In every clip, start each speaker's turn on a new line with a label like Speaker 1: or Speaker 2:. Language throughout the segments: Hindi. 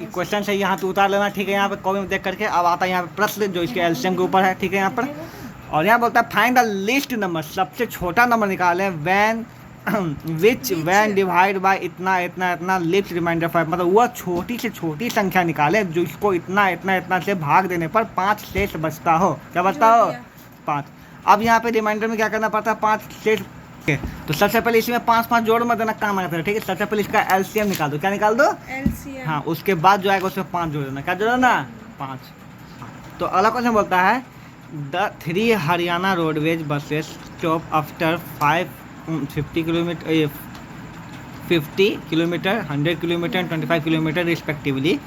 Speaker 1: क्वेश्चन है यहाँ पे उतार लेना, ठीक है। यहाँ पे कॉपी में देख करके अब आता है यहाँ पे प्रश्न जो इसके एलसीएम के ऊपर है, ठीक है। यहाँ पर और यहाँ बोलता है फाइंड द लीस्ट नंबर, सबसे छोटा नंबर निकालें when which when divide by इतना इतना इतना लिप्स रिमाइंडर 5, मतलब वह छोटी से छोटी संख्या निकाले जो इसको इतना इतना इतना से भाग देने पर 5 शेष बचता हो। क्या बचता हो? 5। अब यहाँ पे रिमाइंडर में क्या करना पड़ता है? 5 शेष। तो सबसे पहले इसमें 5 5 जोड़ मत देना, काम आता है, ठीक है। सबसे पहले इसका एलसीएम निकाल दो। क्या निकाल दो?
Speaker 2: एलसीएम।
Speaker 1: हाँ, उसके बाद जो आएगा उसमें 5 जोड़ देना। क्या जोड़ना? 5। तो अगला क्वेश्चन बोलता है the 3 Haryana roadways buses stop after 50 kilometre 100 kilometre and 25 kilometre respectively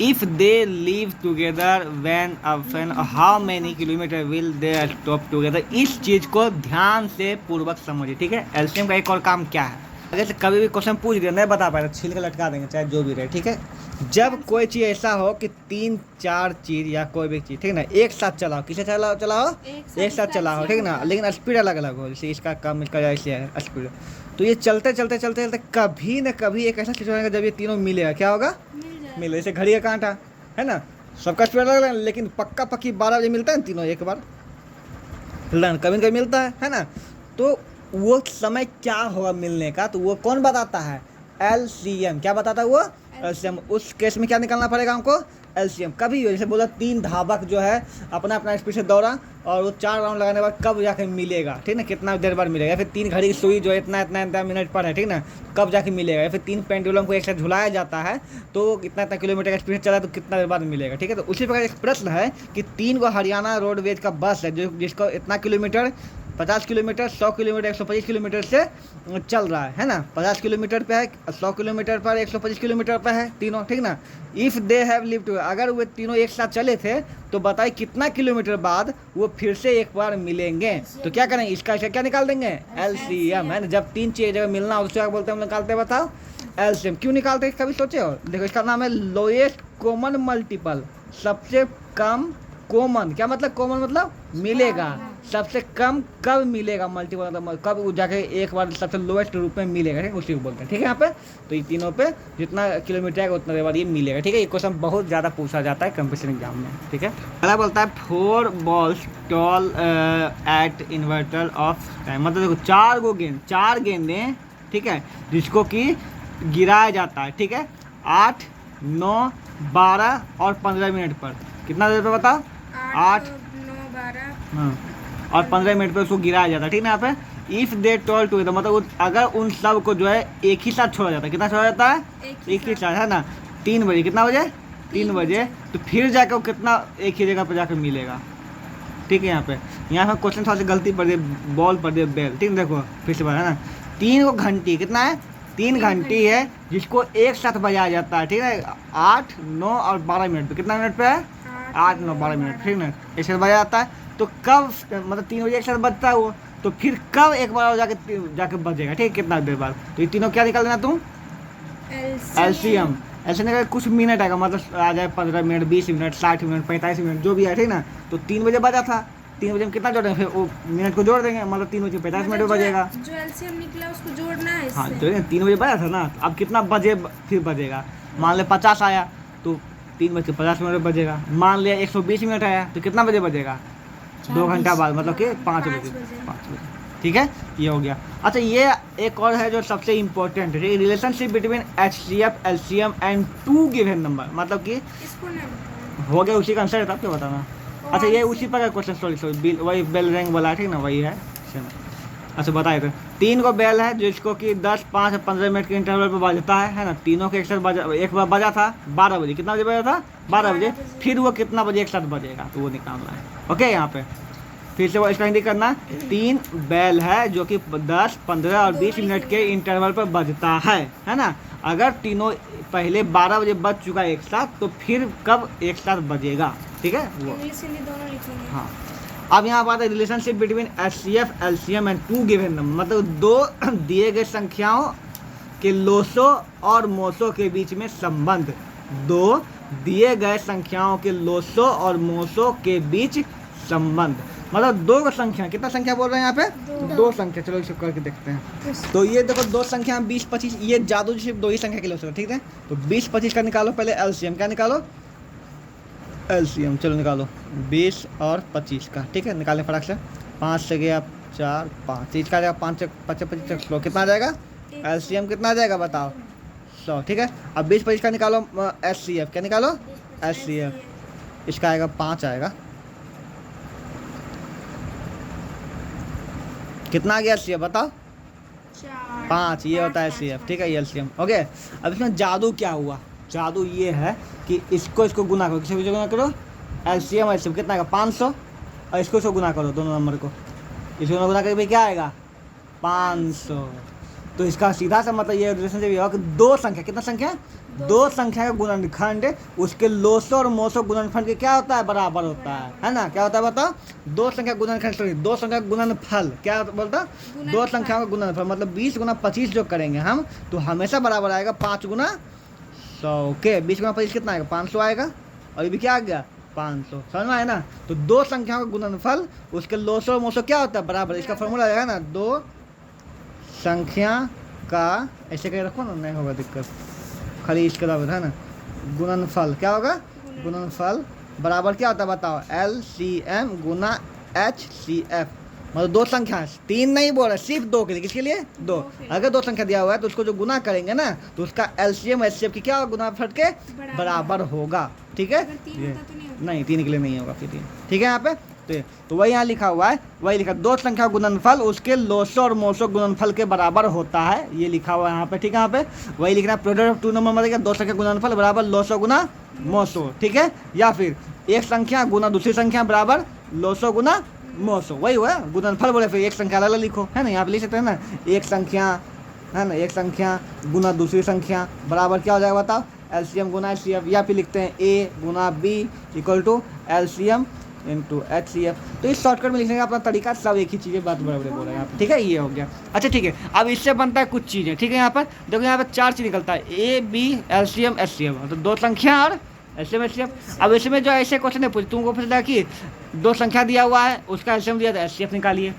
Speaker 1: if they leave together when how many kilometre will they stop together. इस चीज़ को ध्यान से पूर्वक समझिए, ठीक है। एलसीएम का एक और काम क्या है, अगर से कभी भी क्वेश्चन पूछ दिया नहीं बता पाए तो छील के लटका देंगे, चाहे जो भी रहे, ठीक है। जब कोई चीज़ ऐसा हो कि 3-4 चीज़ या कोई भी चीज़, ठीक है ना, एक साथ चलाओ, किसे चलाओ एक साथ चलाओ, ठीक है ना, लेकिन स्पीड अलग अलग हो, जैसे इसका कम इसका ऐसे है स्पीड। तो ये चलते चलते चलते चलते कभी न कभी एक ऐसा सिचुएशन होगा जब ये तीनों मिलेगा। क्या होगा? मिले। जैसे घड़ी का कांटा है ना, सबका स्पीड अलग अलग, लेकिन पक्का पक्की 12 बजे मिलता है तीनों एक बार, कभी कभी मिलता है ना। तो वो समय क्या होगा मिलने का, तो वो कौन बताता है? एलसीएम। क्या बताता है वो? एलसीएम। उस केस में क्या निकालना पड़ेगा हमको? एलसीएम। कभी हो जैसे बोला 3 धावक जो है अपना अपना स्पीड से दौड़ा और वो 4 राउंड लगाने के बाद कब जाके मिलेगा, ठीक ना, कितना देर बाद मिलेगा। फिर 3 घड़ी की सुई जो है इतना इतना इतना मिनट पर है, ठीक ना, कब जाके मिलेगा। या फिर 3 पेंडुलम को एक साथ झुलाया जाता है तो इतना इतना किलोमीटर का स्पीड चला तो कितना देर बाद मिलेगा, ठीक है। तो उसी प्रकार एक प्रश्न है कि 3 को हरियाणा रोडवेज का बस है जो जिसको इतना किलोमीटर 50 किलोमीटर 100 किलोमीटर 125 किलोमीटर से चल रहा है ना, 50 किलोमीटर पे है, 100 किलोमीटर पर 125 किलोमीटर पे है तीनों, ठीक ना। If they have live to, अगर वो तीनों एक साथ चले थे तो बताइए कितना किलोमीटर बाद वो फिर से एक बार मिलेंगे। तो क्या करेंगे? इसका क्या निकाल देंगे? एलसीएम, है ना। जब 3 चीज़ जगह मिलना हो उससे क्या बोलते हैं हम निकालते हैं? बताओ एलसीएम। क्यों निकालते हैं कभी सोचे हो? देखो इसका नाम है लोएस्ट कॉमन मल्टीपल, सबसे कम कॉमन। क्या मतलब कॉमन? मतलब मिलेगा। सबसे कम कब मिलेगा? मल्टीपल मतलब कब जाके एक बार सबसे लोएस्ट रूप में मिलेगा, ठीक है, उसी को बोलते हैं, ठीक है। यहाँ पे तो ये तीनों पे जितना किलोमीटर है उतना देर बाद ये मिलेगा, ठीक है। ये क्वेश्चन बहुत ज़्यादा पूछा जाता है कंपटीशन एग्जाम में, ठीक है। अगला बोलता है 4 balls toll at interval of time, मतलब देखो 4 गेंदें, ठीक है, जिसको कि गिराया जाता है, ठीक है, 8, 9, 12 और 15 मिनट पर। कितना देर पे बताओ? 8,
Speaker 2: 9, 12
Speaker 1: हाँ, और 15 मिनट पे उसको गिराया जाता है, ठीक है ना। यहाँ पे इफ़ दे टॉल टू, मतलब अगर उन सब को जो है एक ही साथ छोड़ा जाता है, कितना छोड़ा जाता है? एक ही साथ, है ना। 3 बजे, कितना बजे? 3 बजे, तो फिर जाकर वो कितना एक ही जगह पर जाकर मिलेगा, ठीक है। यहाँ पे क्वेश्चन थोड़ा सा गलती पड़ गई, बॉल पड़ गई बेल, ठीक है। देखो फिर से है ना, 3 घंटी, कितना है? 3 घंटी है जिसको एक साथ बजाया जाता है, ठीक है। 8, 9 और 12 मिनट पे, कितना मिनट पे है? 8, 9, 12 मिनट, ठीक है, एक साथ बजाया जाता है। तो कब, मतलब 3 बजे एक साथ बजता है वो, तो फिर कब एक बार जाके बजेगा, ठीक है, कितना देर बाद। तो ये तीनों क्या निकाल देना तुम? एलसीएम। ऐसे नहीं कुछ मिनट आएगा, मतलब आ जाए 15 मिनट 20 मिनट 60 मिनट 45 मिनट जो भी है, ठीक ना। तो 3 बजे बजा था, 3 बजे में कितना जोड़ेंगे? फिर वो मिनट को जोड़ देंगे, मतलब 3 बजे 50 मिनट में बजेगा।
Speaker 2: जो एलसीएम निकला उसको जोड़ना है।
Speaker 1: हाँ, जो 3 बजे बजा था ना, अब कितना बजे फिर बजेगा? मान ले 50 आया तो 3 बजे 50 मिनट में बजेगा। मान लिया 120 मिनट आया तो कितना बजे बजेगा? 2 घंटा बाद, मतलब कि 5 बजे, ठीक है। ये हो गया। अच्छा, ये एक और है जो सबसे इम्पोर्टेंट है, relationship between HCF LCM and 2 given number, मतलब कि हो गया उसी का आंसर है, तब क्या बताना। अच्छा, ये उसी पर क्वेश्चन, सॉरी वही बेल रिंग वाला, ठीक ना, वही है। अच्छा बताए तो 3 को बेल है जिसको कि 10, 5 और 15 मिनट के इंटरवल पर बजता है ना। तीनों के एक साथ एक बार बजा था 12 बजे, कितना बजे बजा था? 12 बजे। फिर वो कितना बजे एक साथ बजेगा, तो वो निकालना है, ओके। यहाँ पे फिर से वो इसका इंडिकेट करना, 3 बेल है जो कि 10, 15 और 20 मिनट के इंटरवल पर बजता है ना। अगर तीनों पहले 12 बजे बज चुका है एक साथ, तो फिर कब एक साथ बजेगा, ठीक है वो। हाँ, अब यहाँ बात है relationship between HCF LCM and 2 given number, मतलब 2 दिए गए संख्याओं के लोसो और मोसो के बीच में संबंध। 2 दिए गए संख्याओं के लोसो और मोसो के बीच संबंध। मतलब दो संख्या, कितना संख्या बोल रहे हैं यहाँ पे? दो संख्या। चलो इसे करके देखते हैं। तो ये देखो दो संख्या 20 25, ये जादू सिर्फ दो ही संख्या के लिए हो सकता है, ठीक है। तो 20 25 का निकालो पहले एलसीएम। क्या निकालो? एलसीएम। चलो निकालो 20 और 25 का, ठीक है। निकालें फटाक से। 5 से गया 4 5, इसका आ जाएगा 5 से 25 100, कितना आ जाएगा? एलसीएम कितना आ जाएगा बताओ? 100, ठीक है। अब 20 25 का निकालो एचसीएफ। क्या निकालो? एचसीएफ। इसका आएगा 5 आएगा। कितना आ गया एचसीएफ बताओ? 5। ये होता है एचसीएफ, ठीक है, ये एलसीएम। ओके, अब इसमें जादू क्या हुआ? जादू ये है कि इसको गुना करो, किसी भी गुना करो, एलसीएम एलसीएम कितना आएगा? 500। और इसको गुना करो, दोनों नंबर को, इसको गुना करके क्या आएगा? 500। तो इसका सीधा सा मतलब ये रिलेशनशिप ये होगा कि दो संख्या, कितना संख्या? दो संख्या का गुणनखंड उसके लोसो और मोसो गुणनफल के क्या होता है? बराबर होता है ना? क्या होता है बताओ? दो संख्या गुणनखंड, सॉरी दो संख्या गुणनफल क्या बोलता? दो संख्या का गुणनफल, मतलब 20 गुना 25 जो करेंगे हम, तो हमेशा बराबर आएगा 5 गुना 100 के। 20 गुना 25 कितना आएगा? 500 आएगा। और ये भी क्या आ गया? 500। समझ में आया ना? तो दो संख्याओं का गुणनफल उसके लोसो और मोसो क्या होता है? बराबर। इसका फॉर्मूला आएगा ना, दो संख्या का, ऐसे कहीं रखो ना, नहीं होगा दिक्कत, खाली इसके बराबर है ना, गुणनफल क्या होगा? गुणनफल बराबर क्या होता है बताओ? एलसीएम गुना एचसीएफ। मतलब दो संख्या, 3 नहीं बोल रहा, सिर्फ 2 के लिए। किसके लिए? 2। अगर 2 संख्या दिया हुआ है तो उसको जो गुना करेंगे ना, तो उसका एलसीएम एचसीएफ की क्या होगा? गुणनफल के बराबर होगा, ठीक है। नहीं 3 के लिए नहीं होगा फिर, ठीक है। यहाँ पे तो वही यहाँ लिखा हुआ है, वही लिखा, दो संख्या गुणनफल उसके लोसो और मोसो गुणनफल के बराबर होता है, ये लिखा हुआ है यहाँ पे, ठीक है। यहाँ पे वही लिखना है, प्रोडक्ट ऑफ 2 नंबर मतलब दो संख्या गुणनफल बराबर लोसो गुना मोसो, ठीक है। या फिर एक संख्या गुना दूसरी संख्या बराबर लोसो गुना मोसो, वही हुआ है गुणनफल बोले। फिर एक संख्या अलग लिखो, है ना, यहाँ पे लिख सकते हैं ना, एक संख्या है ना, एक संख्या गुना दूसरी संख्या बराबर क्या हो जाएगा बताओ? एलसीएम गुना एचसीएफ। या फिर लिखते हैं ए गुना B equal to LCM into HCF. तो इस शॉर्टकट में लिखने का अपना तरीका, सब एक ही चीज़ें बात बराबर बोल रहे हैं यहाँ पे, ठीक है। ये हो गया। अच्छा ठीक है, अब इससे बनता है कुछ चीज़ें, ठीक है। यहाँ पर देखो, यहाँ पर 4 चीज़ निकलता है, ए बी एलसीएम एचसीएफ, तो दो संख्या और एलसीएम एचसीएफ। अब इसमें जो ऐसे क्वेश्चन है तुमको पूछता है कि दो संख्या दिया हुआ है, उसका एलसीएम दिया था, एचसीएफ निकालिए।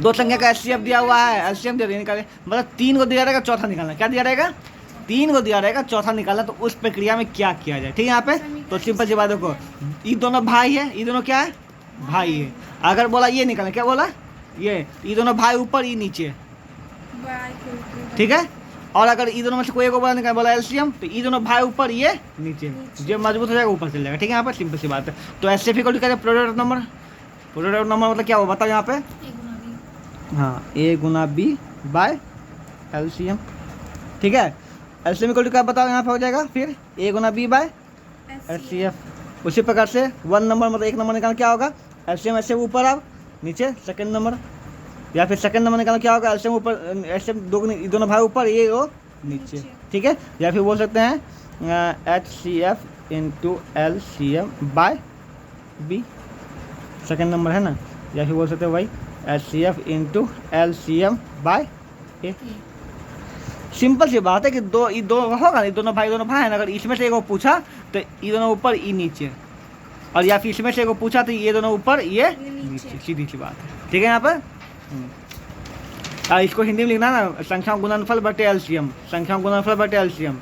Speaker 1: दो संख्या का एचसीएफ दिया हुआ है, एलसीएम दिया निकालिए। मतलब 3 को दिया रहेगा, चौथा निकालना। क्या दिया रहेगा? 3 को दिया रहेगा, चौथा निकालना। तो उस प्रक्रिया में क्या किया जाए, ठीक है। यहाँ पे तो सिंपल सी बात देखो, ये दोनों भाई है, ये दोनों क्या है? भाई है। अगर बोला ये निकालना, क्या बोला? ये दोनों भाई ऊपर, ये नीचे, ठीक है। और अगर ये दोनों में से कोई एक बोला निकाल, बोला एलसीएम, तो ये दोनों भाई ऊपर, ये नीचे, जो मजबूत हो जाएगा ऊपर चल जाएगा, ठीक है। यहाँ पर सिंपल सी बात है। तो एचसीएफ इक्वल टू क्या है? Product number. प्रोडक्ट नंबर मतलब क्या हो बताओ यहाँ पे? हाँ, ए गुना बी बाय एलसीएम, ठीक है। एलसीएम इक्वल टू क्या बताओ यहाँ पे हो जाएगा? फिर ए गुना बी बाय एचसीएफ। उसी प्रकार से 1 नंबर मतलब 1 नंबर निकालना क्या होगा? एलसीएम एचसीएफ ऊपर, अब नीचे सेकंड नंबर। या फिर सेकंड नंबर निकालना क्या होगा? एलसीएम ऊपर, एचसीएफ दोनों भाई ऊपर, ये वो नीचे, ठीक है। या फिर बोल सकते हैं HCF into LCM by B, second number है ना। या फिर बोल सकते हैं वही HCF into LCM by A. Simple सी बात है कि ये दो होगा ना, दोनों भाई है ना। अगर इसमें से एक को पूछा तो ये दोनों ऊपर, ये नीचे, और या फिर इसमें से एक को पूछा तो ये दोनों ऊपर, ये नीचे, सीधी सी बात है, ठीक है। यहाँ पर इसको हिंदी में लिखना ना, संख्या गुणनफल बटे एलसीएम, संख्या गुणनफल बटे एलसीएम।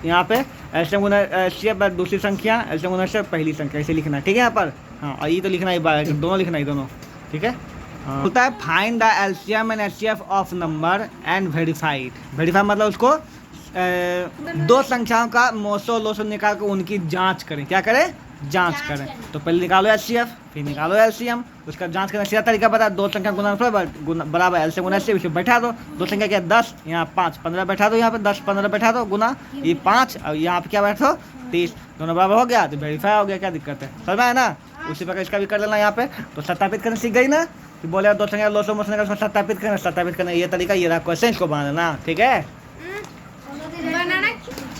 Speaker 1: यहाँ पे एलसीएम गुना एचसीएफ दूसरी संख्या, एलसीएम गुना एचसीएफ पहली संख्या, ऐसे लिखना, ठीक है। यहाँ पर हाँ, और ये तो लिखना ही दोनों लिखना ही दोनों, ठीक है। होता है find the LCM and HCF of number and verified. Verify मतलब उसको दो संख्याओं का मोसो लोसो निकाल कर उनकी जांच करें। क्या करें? जांच करें। तो पहले निकालो एचसीएफ, फिर निकालो एलसीएम, उसका जांच करना सीधा तरीका बता। दो संख्या गुणनफल बराबर एलसीएम गुना एचसीएफ, इसे बैठा दो। दो संख्या क्या? 10, यहाँ 5 15 बैठा दो, यहाँ पे 10 15 बैठा दो, गुना ये 5 और यहाँ पे क्या बैठो 30, दोनों बराबर हो गया तो वेरीफाई हो गया। क्या दिक्कत है? समझ में है ना? उसी प्रकार इसका भी कर लेना। यहाँ पे तो सत्यापित करना सीख गई ना, कि बोले दो संख्या लोसो मोसो निकाल सत्यापित करना, ये तरीका, ये रहा क्वेश्चन को बनाना, ठीक है।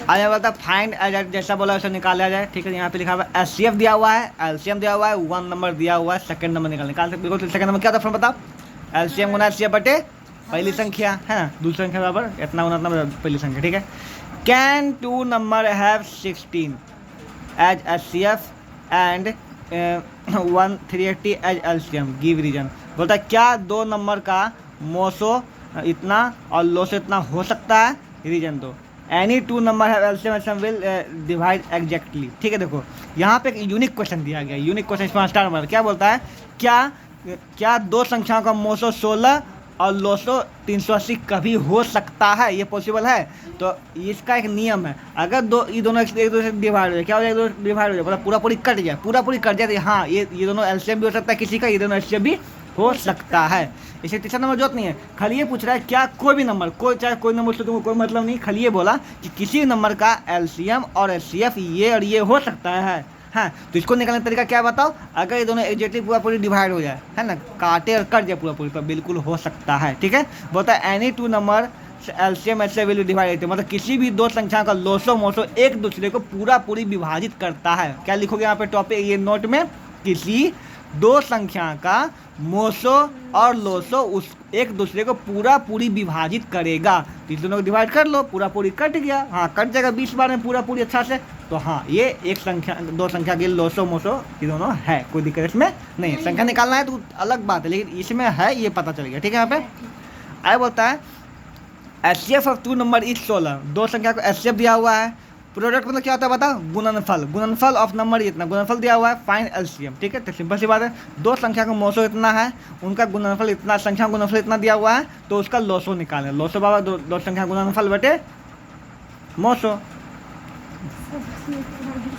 Speaker 1: आगे बोलता फाइंड, जैसा बोला वैसा निकाला जाए, ठीक है। यहाँ पे लिखा हुआ है एचसीएफ दिया हुआ है, एलसीएम दिया हुआ है, 1 नंबर दिया हुआ है, सेकंड नंबर निकाल सकते। बिल्कुल सेकंड नंबर क्या था बताओ? एलसीएम गुना एचसीएफ बटे पहली संख्या, है ना, दूसरी संख्या बराबर इतना गुना इतना पहली संख्या, ठीक है। Can 2 number have 16 as HCF and 1,380 as LCM, give reason. बोलता है क्या दो नंबर का मोसो इतना और लोसो इतना हो सकता है, रीजन दो। एनी टू नंबर है एलसीएम विल डिवाइड एग्जैक्टली। ठीक है, देखो यहाँ पे एक यूनिक क्वेश्चन दिया गया, यूनिक क्वेश्चन इसमें स्टार नंबर क्या बोलता है, क्या दो संख्याओं का मोसो 16 और लोसो 380 कभी हो सकता है, ये पॉसिबल है। तो इसका एक नियम है, अगर ये दोनों एक दूसरे से डिवाइड हो जाए, क्या हो जाए, डिवाइड हो जाए, मतलब पूरा पूरी कट जाए, पूरा पूरी कट जाए, तो हाँ ये दोनों एलसीएम भी हो सकता है किसी का, ये दोनों एलसीएम भी हो सकता है। इसे तीसरा नंबर जरूरत नहीं है, खाली ये पूछ रहा है क्या कोई भी नंबर, कोई चाहे कोई नंबर से तुमको कोई मतलब नहीं, खाली ये बोला कि किसी नंबर का एलसीएम और एचसीएफ ये और ये हो सकता है। हाँ, तो इसको निकालने का तरीका क्या बताओ, अगर ये दोनों एग्जैक्टली पूरा पूरी डिवाइड हो जाए, है ना, काटे और कट जाए पूरा पूरी, तो बिल्कुल हो सकता है। ठीक है, बोलता है any two number LCM HCF will divide, मतलब किसी भी दो संख्या का लोसो मोसो एक दूसरे को पूरा पूरी विभाजित करता है। क्या लिखोगे यहाँ पे टॉपिक ये नोट में, किसी दो संख्या का मोसो और लोसो उस एक दूसरे को पूरा पूरी विभाजित करेगा। तो इस दोनों को डिवाइड कर लो, पूरा पूरी कट गया, हाँ कट जाएगा 20 बार में पूरा पूरी अच्छा से। तो हाँ ये एक संख्या दो संख्या के लोसो मोसो ये दोनों है, कोई दिक्कत इसमें नहीं है। संख्या निकालना है तो अलग बात है, लेकिन इसमें है ये पता चल गया। ठीक है, यहाँ पे आगे बोलता है HCF of two number is 16, दो संख्या को एचसीएफ दिया हुआ है, प्रोडक्ट मतलब क्या होता है बता, गुणनफल, गुणनफल ऑफ नंबर इतना, गुणनफल दिया हुआ है, फाइंड एलसीएम। ठीक है, तो सिंपल सी बात है, दो संख्या का मोसो इतना है, उनका गुणनफल इतना, संख्या गुणनफल इतना दिया हुआ है, तो उसका लोसो निकालें। लोसो बाबा दो संख्या गुणनफल बटे मोसो।